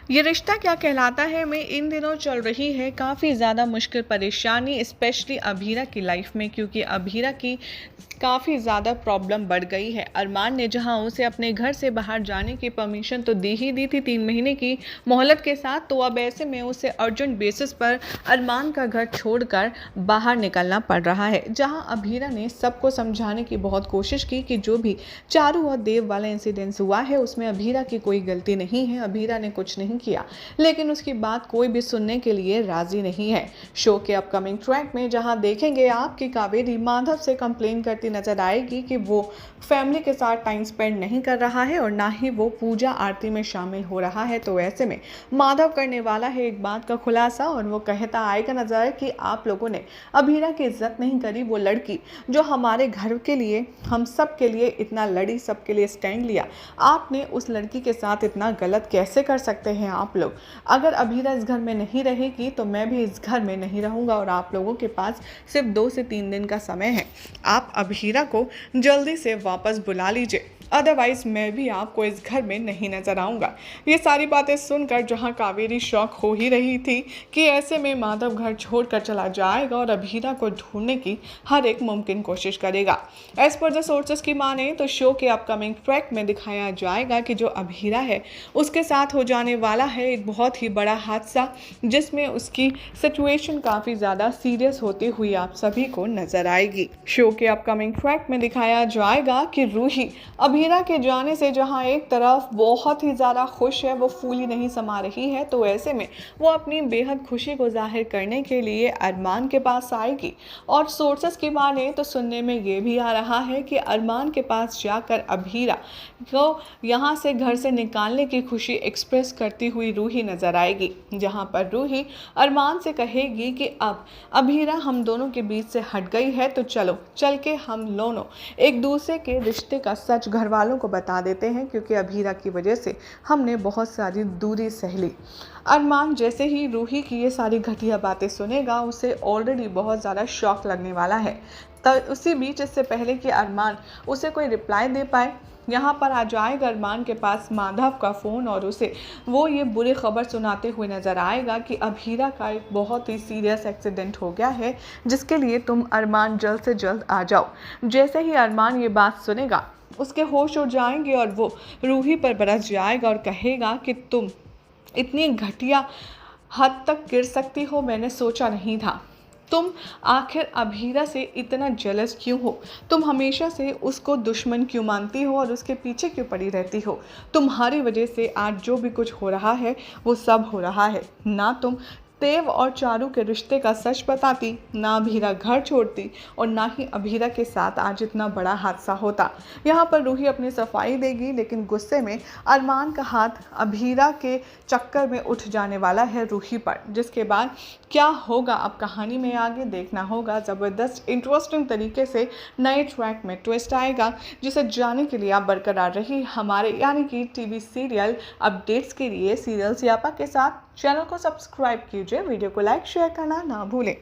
ये रिश्ता क्या कहलाता है में इन दिनों चल रही है काफ़ी ज़्यादा मुश्किल परेशानी, स्पेशली अभीरा की लाइफ में, क्योंकि अभीरा की काफ़ी ज़्यादा प्रॉब्लम बढ़ गई है। अरमान ने जहां उसे अपने घर से बाहर जाने की परमिशन तो दी ही दी थी 3 महीने की मोहलत के साथ, तो अब ऐसे में उसे अर्जेंट बेसिस पर अरमान का घर छोड़कर बाहर निकलना पड़ रहा है। जहां अभीरा ने सबको समझाने की बहुत कोशिश की कि जो भी चारू और देव वाला इंसिडेंस हुआ है उसमें अभीरा की कोई गलती नहीं है, अभीरा ने कुछ नहीं किया, लेकिन उसकी बात कोई भी सुनने के लिए राजी नहीं है। शो के अपकमिंग ट्रैक में जहां देखेंगे आप कि कावेरी माधव से कंप्लेन करती नजर आएगी कि वो फैमिली के साथ टाइम स्पेंड नहीं कर रहा है और ना ही वो पूजा आरती में शामिल हो रहा है। तो ऐसे में माधव करने वाला है एक बात का खुलासा और वो कहता आएगा नजर कि आप लोगों ने अभीरा की इज्जत नहीं करी, वो लड़की जो हमारे घर के लिए, हम सब के लिए इतना लड़ी, सबके लिए स्टैंड लिया, आपने उस लड़की के साथ इतना गलत कैसे कर सकते हैं आप लोग। अगर अभीरा इस घर में नहीं रहेगी तो मैं भी इस घर में नहीं रहूँगा और आप लोगों के पास सिर्फ 2 से 3 दिन का समय है। आप अभीरा को जल्दी से वापस बुला लीजिए, अदरवाइज मैं भी आपको इस घर में नहीं नजर आऊँगा। ये सारी बातें सुनकर जहाँ कावेरी शॉक हो ही रही थी कि ऐसे में माधव घर छोड़कर चला जाएगा और अभीरा को ढूंढने की हर एक मुमकिन कोशिश करेगा। एज पर द सोर्सेस की माने तो शो के अपकमिंग ट्रैक में दिखाया जाएगा कि जो अभीरा है उसके साथ हो जाने वाला है एक बहुत ही बड़ा हादसा, जिसमें उसकी सिचुएशन काफ़ी ज़्यादा सीरियस होती हुई आप सभी को नजर आएगी। शो के अपकमिंग ट्रैक में दिखाया जाएगा कि रूही अभीरा के जाने से जहां एक तरफ बहुत ही ज़्यादा खुश है, वो फूली नहीं समा रही है, तो ऐसे में वो अपनी बेहद खुशी को जाहिर करने के लिए अरमान के पास आएगी। और सोर्सेस की माने तो सुनने में ये भी आ रहा है कि अरमान के पास जाकर अभीरा को यहाँ से घर से निकालने की खुशी एक्सप्रेस करती हुई रूही नजर आएगी, जहाँ पर रूही अरमान से कहेगी कि अब अभीरा हम दोनों के बीच से हट गई है, तो चलो चल के हम दोनों एक दूसरे के रिश्ते का सच घर वालों को बता देते हैं, क्योंकि अभीरा की वजह से हमने बहुत सारी दूरी सह ली। अरमान जैसे ही रूही की ये सारी घटिया बातें सुनेगा उसे ऑलरेडी बहुत ज़्यादा शॉक लगने वाला है। उसी बीच इससे पहले कि अरमान उसे कोई रिप्लाई दे पाए, यहाँ पर आ जाएगा अरमान के पास माधव का फ़ोन और उसे वो ये बुरी खबर सुनाते हुए नज़र आएगा कि अभीरा का एक बहुत ही सीरियस एक्सीडेंट हो गया है, जिसके लिए तुम अरमान जल्द से जल्द आ जाओ। जैसे ही अरमान ये बात सुनेगा उसके होश उड़ जाएंगे और वो रूही पर बरस जाएगा और कहेगा कि तुम इतनी घटिया हद तक गिर सकती हो, मैंने सोचा नहीं था। तुम आखिर अभीरा से इतना जेलस क्यों हो? तुम हमेशा से उसको दुश्मन क्यों मानती हो और उसके पीछे क्यों पड़ी रहती हो? तुम्हारी वजह से आज जो भी कुछ हो रहा है वो सब हो रहा है। ना तुम देव और चारू के रिश्ते का सच बताती, ना अभीरा घर छोड़ती और ना ही अभीरा के साथ आज इतना बड़ा हादसा होता। यहाँ पर रूही अपनी सफाई देगी, लेकिन गुस्से में अरमान का हाथ अभीरा के चक्कर में उठ जाने वाला है रूही पर, जिसके बाद क्या होगा अब कहानी में आगे देखना होगा। ज़बरदस्त इंटरेस्टिंग तरीके से नए ट्रैक में ट्विस्ट आएगा, जिसे जानने के लिए आप बरकरार रही हमारे यानी कि टीवी सीरियल अपडेट्स के लिए सीरियल सियापा के साथ। चैनल को सब्सक्राइब कीजिए, वीडियो को लाइक शेयर करना ना भूलें।